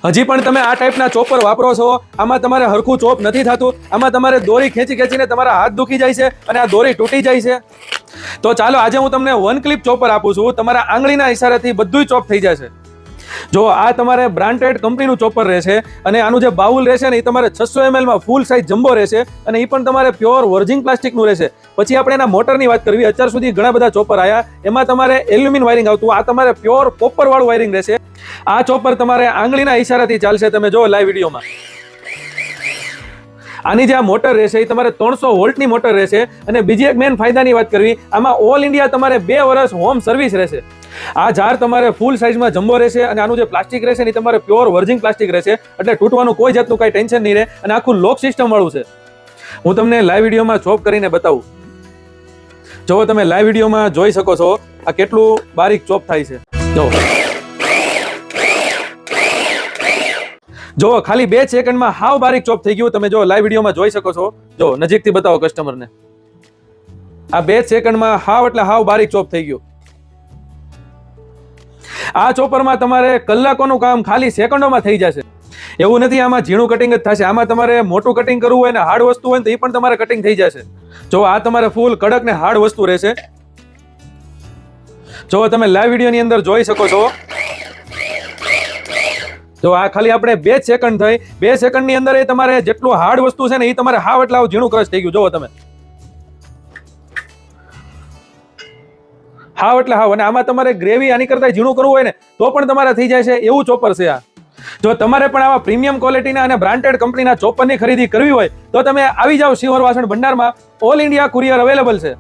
હજી પણ તમે આ ટાઈપના ચોપર વાપરો છો, આમાં તમારે હરખું ચોપ નથી થતું, આમાં તમારે દોરી ખેંચીને તમારા હાથ દુખી જાય છે અને આ દોરી તૂટી જાય છે, તો ચાલો આજે હું તમને વન ક્લિપ ચોપર આપું છું. તમારા આંગળીના ઇશારાથી બધું ચોપ થઈ જશે. જો આ તમારે બ્રાન્ડેડ કંપનીનું ચોપર રહેશે અને આનું જે બાઉલ રહેશે ને એ તમારે 600 ml માં ફૂલ સાઇઝ જમ્બો રહેશે અને એ પણ તમારે પ્યોર વર્જિન પ્લાસ્ટિકનું રહેશે. પછી આપણે એના મોટરની વાત કરવી. અત્યાર સુધી ઘણા બધા ચોપર આવ્યા, એમાં તમારે એલ્યુમિનિયમ વાયરિંગ આવતું, આ તમારે પ્યોર કોપર વાળું વાયરિંગ રહેશે. આ ચોપર તમારે આંગળીના ઇશારાથી ચાલશે. તમે જો લાઈવ વિડીયોમાં આની જે આ મોટર રહેશે એ તમારે 300 વોલ્ટની મોટર રહેશે. અને બીજી એક મેન ફાયદાની વાત કરવી, આમાં ઓલ ઇન્ડિયા તમારે 2 વર્ષ હોમ સર્વિસ રહેશે. આ જાર તમારે ફૂલ સાઇઝમાં જમ્બો રહેશે અને આનું જે પ્લાસ્ટિક રહેશે ને તમારે પ્યોર વર્જિન પ્લાસ્ટિક રહેશે, એટલે તૂટવાનું કોઈ જાતનું કઈ ટેન્શન નહીં રહે. અને આખું લોક સિસ્ટમ વાળું છે. હું તમને લાઈવ વિડીયોમાં ચોપ કરીને બતાવું. જો તમે લાઈવ વિડીયોમાં જોઈ શકો છો આ કેટલું બારીક ચોપ થાય છે. જો ખાલી 2 સેકન્ડમાં હાવ બારીક ચોપ થઈ ગયું. તમે જો લાઈવ વિડીયોમાં જોઈ શકો છો. જો નજીકથી બતાવો કસ્ટમરને. આ 2 સેકન્ડમાં હાવ એટલે હાવ બારીક ચોપ થઈ ગયું. આ ચોપરમાં તમારે કલાકોનું કામ ખાલી સેકન્ડોમાં થઈ જશે. એવું નથી આમાં ઝીણું કટિંગ જ થશે, આમાં તમારે મોટું કટિંગ કરવું હોય ને હાર્ડ વસ્તુ હોય તો એ પણ તમારે કટિંગ થઈ જશે. જો આ તમારે ફૂલ કડક ને હાર્ડ વસ્તુ રહેશે. જો તમે લાઈવ વિડીયોની અંદર જોઈ શકો છો. જો આ ખાલી આપણે 2 સેકન્ડ થઈ, 2 સેકન્ડની અંદર એ તમારે જેટલું હાર્ડ વસ્તુ છે ને એ તમારે હાવ એટલે ઝીણું ક્રશ થઈ ગયું. જોવો તમે હાવ એટલે હાવ. અને આમાં તમારે ગ્રેવી આની કરતા ઝીણું કરવું હોય ને તો પણ તમારે થઈ જાય છે, એવું ચોપર છે આ. જો તમારે પણ આવા પ્રીમિયમ ક્વોલિટીના અને બ્રાન્ડેડ કંપનીના ચોપરની ખરીદી કરવી હોય તો તમે આવી જાઓ શિવહર વાસણ ભંડારમાં. ઓલ ઇન્ડિયા કુરિયર અવેલેબલ છે.